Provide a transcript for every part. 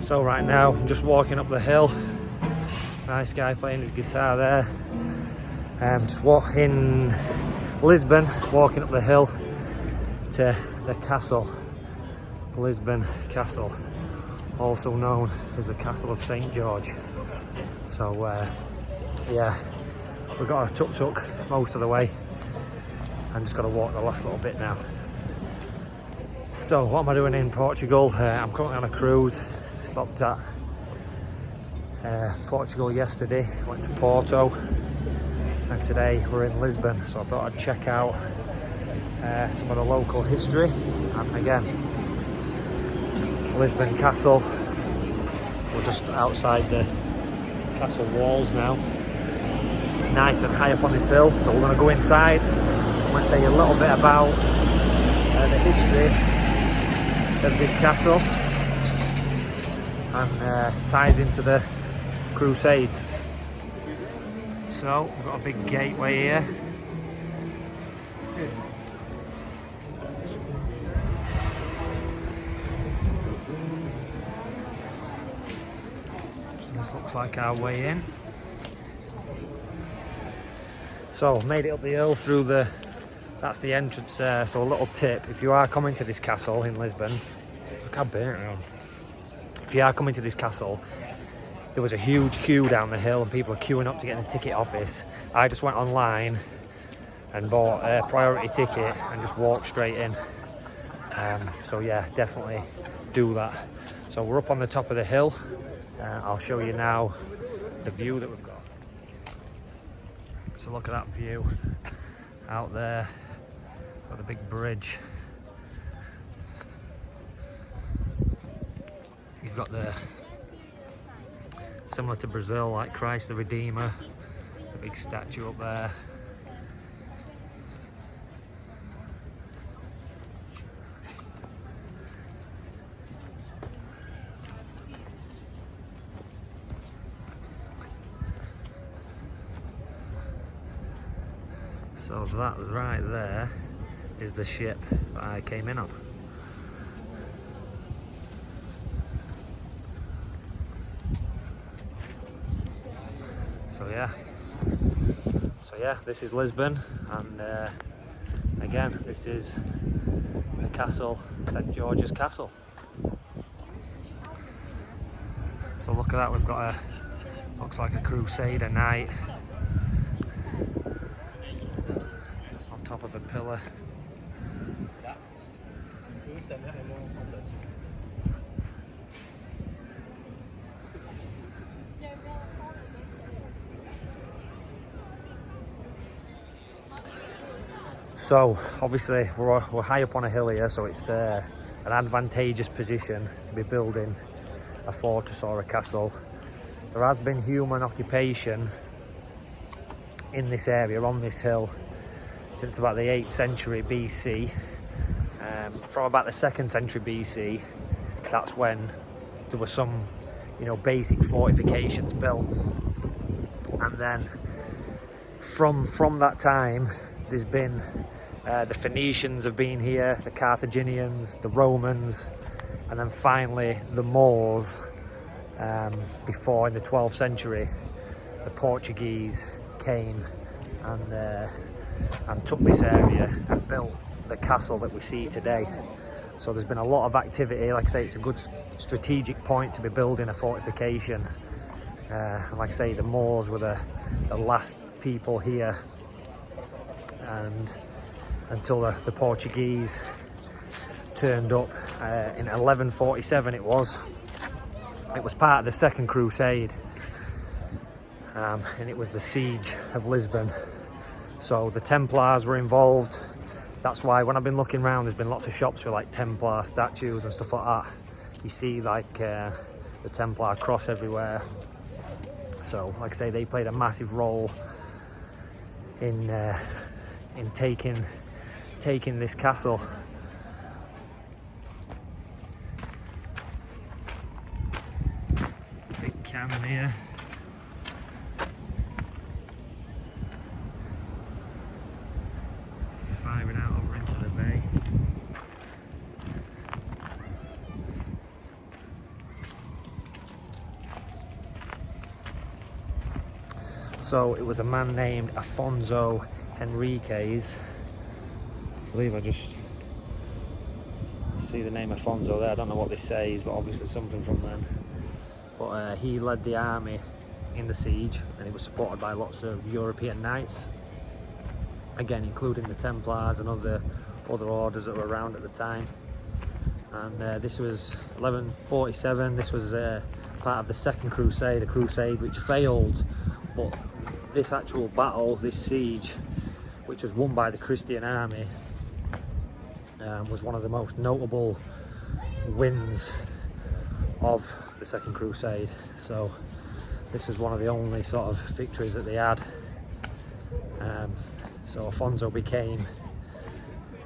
So right now I'm just walking up the hill. Nice guy playing his guitar there. Just in Lisbon, walking up the hill to the castle, Lisbon Castle, also known as the Castle of St. George. So yeah, we've got a tuk-tuk most of the way. I'm just got to walk the last little bit now. So what am I doing in Portugal? I'm currently on a cruise. Stopped at Portugal yesterday, went to Porto, and today we're in Lisbon. So I thought I'd check out some of the local history. And again, Lisbon Castle. We're just outside the castle walls now. Nice and high up on this hill. So we're going to go inside. I'm going to tell you a little bit about the history of this castle, and ties into the Crusades. So we've got a big gateway here. This looks like our way in. So made it up the hill through that's the entrance there. So a little tip, if you are coming to this castle in Lisbon, I can't burn it on. If you are coming to this castle, there was a huge queue down the hill and people are queuing up to get in the ticket office. I just went online and bought a priority ticket and just walked straight in. So yeah, definitely do that. So we're up on the top of the hill. I'll show you now the view that we've got. So look at that view out there. Got the big bridge. You've got the, similar to Brazil, like Christ the Redeemer, the big statue up there. So that right there is the ship that I came in on. So yeah, this is Lisbon, and again, this is the castle, St. George's Castle. So look at that, we've got looks like a Crusader knight on top of a pillar. So obviously we're high up on a hill here, so it's an advantageous position to be building a fortress or a castle. There has been human occupation in this area, on this hill, since about the 8th century BC. From about the 2nd century BC, that's when there were some, basic fortifications built. And then from that time, there's been the Phoenicians have been here, the Carthaginians, the Romans, and then finally the Moors. Before, in the 12th century, the Portuguese came and took this area and built the castle that we see today. So there's been a lot of activity. Like I say, it's a good strategic point to be building a fortification. Like I say, the Moors were the last people here, and until the Portuguese turned up in 1147. It was part of the Second Crusade, and it was the siege of Lisbon. So the Templars were involved. That's why when I've been looking around, there's been lots of shops with like Templar statues and stuff like that. You see like the Templar cross everywhere. So like I say, they played a massive role in taking this castle. Big cannon here. Firing out over into the bay. So it was a man named Afonso Henriquez. I believe I just see the name Afonso there. I don't know what this says, but obviously something from then. But he led the army in the siege, and he was supported by lots of European knights, again including the Templars and other orders that were around at the time. And this was 1147. This was part of the Second Crusade, a crusade which failed, but this actual battle, this siege, which was won by the Christian army, was one of the most notable wins of the Second Crusade. So this was one of the only sort of victories that they had. So Afonso became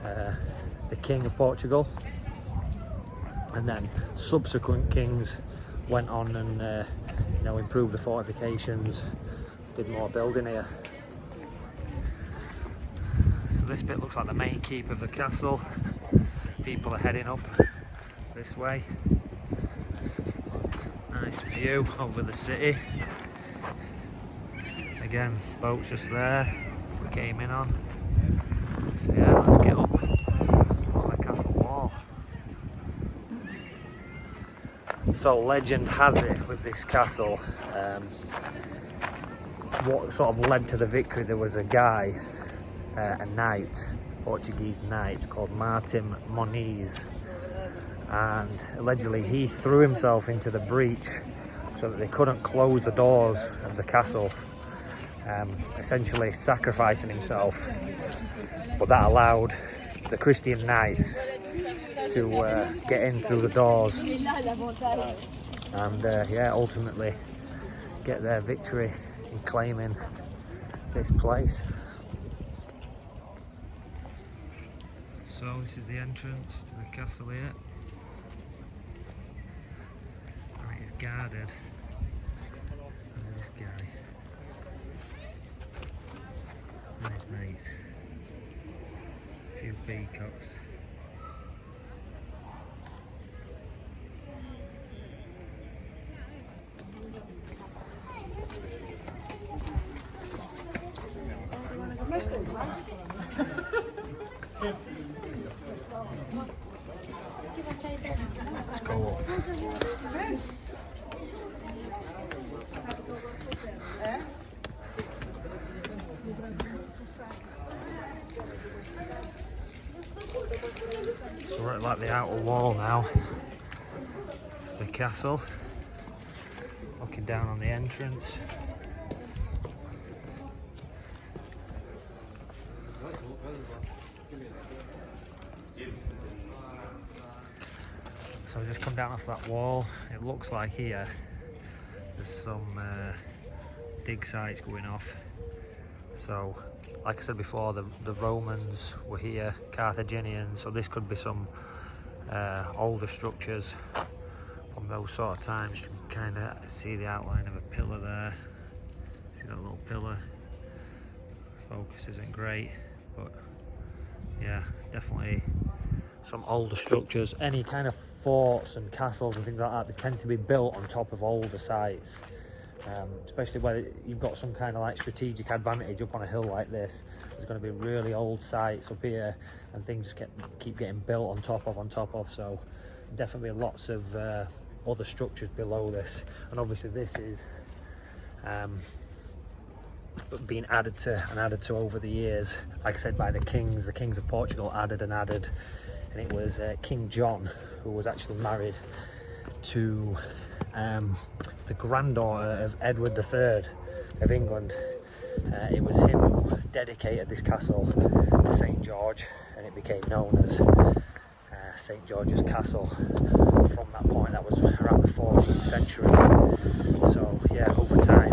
the king of Portugal, and then subsequent kings went on and improved the fortifications, did more building here. So this bit looks like the main keep of the castle. People are heading up this way. Nice view over the city. Again, boat's just there, we came in on. So yeah, let's get up on the castle wall. So legend has it with this castle, what sort of led to the victory, there was a guy, a knight, Portuguese knight called Martin Moniz, and allegedly he threw himself into the breach so that they couldn't close the doors of the castle, essentially sacrificing himself. But that allowed the Christian knights to get in through the doors and ultimately get their victory in claiming this place. So this is the entrance to the castle here, and it is guarded by this guy and his mates. A few peacocks. Let's go up. So we're at like the outer wall now, the castle, looking down on the entrance. So I've just come down off that wall. It looks like here there's some dig sites going off. So like I said before, the Romans were here, Carthaginians, so this could be some older structures from those sort of times. You can kind of see the outline of a pillar there. See that little pillar? Focus isn't great, but yeah, definitely some older structures. Any kind of forts and castles and things like that, they tend to be built on top of older sites, especially where you've got some kind of like strategic advantage up on a hill like this. There's going to be really old sites up here, and things just keep getting built on top of. So definitely lots of other structures below this, and obviously this is being added to over the years. Like I said, by the kings of Portugal added, and it was King John who was actually married to the granddaughter of Edward III of England. It was him who dedicated this castle to St. George, and it became known as St. George's Castle from that point. That was around the 14th century. So yeah, over time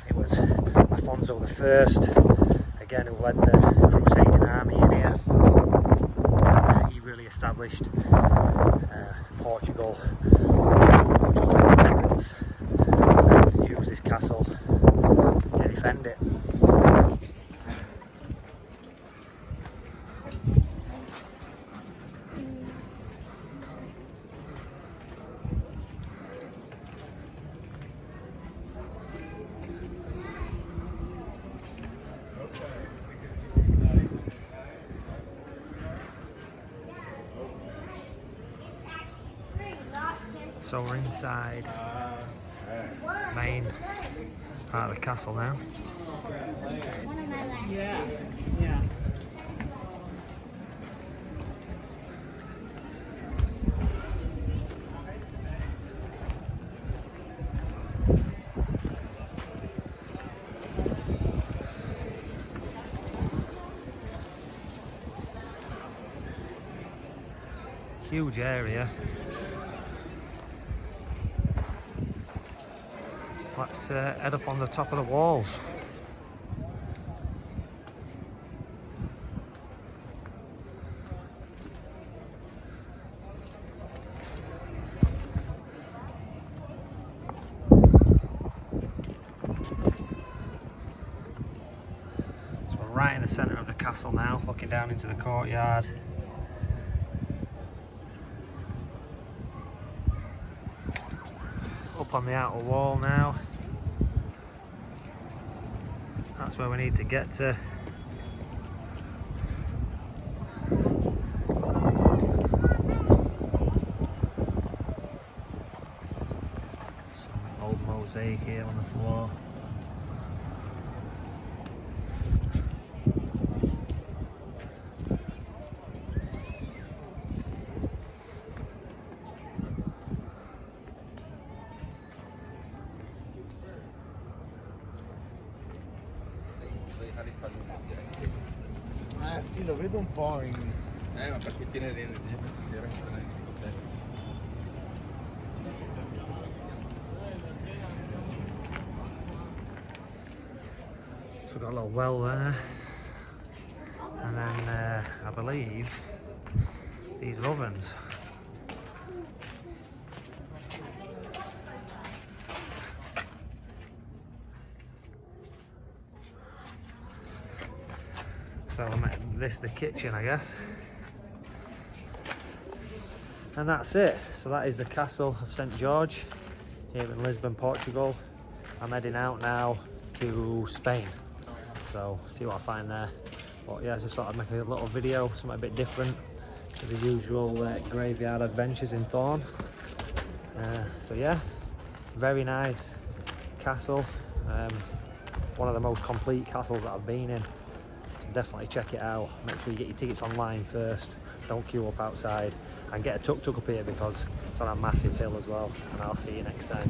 it was Afonso I, again, who led the Crusading army in here. He really established Portugal's independence, and used this castle to defend it. So we're inside main part of the castle now. Yeah, yeah. Huge area. Let's head up on the top of the walls. So we're right in the centre of the castle now, looking down into the courtyard. Up on the outer wall now. That's where we need to get to. Some old mosaic here on the floor. Ah sì, lo vedo un po' in... Ma perché tiene l'energia questa sera per andare in discoteca? So we've got a little well there. And then I believe these are ovens. So I met this the kitchen, I guess. And that's it. So that is the castle of St George here in Lisbon, Portugal. I'm heading out now to Spain. So see what I find there. But yeah, just thought I'd make a little video, something a bit different to the usual graveyard adventures in Thorn. So yeah, very nice castle. One of the most complete castles that I've been in. So definitely check it out. Make sure you get your tickets online first. Don't queue up outside. And get a tuk-tuk up here because it's on a massive hill as well. And I'll see you next time.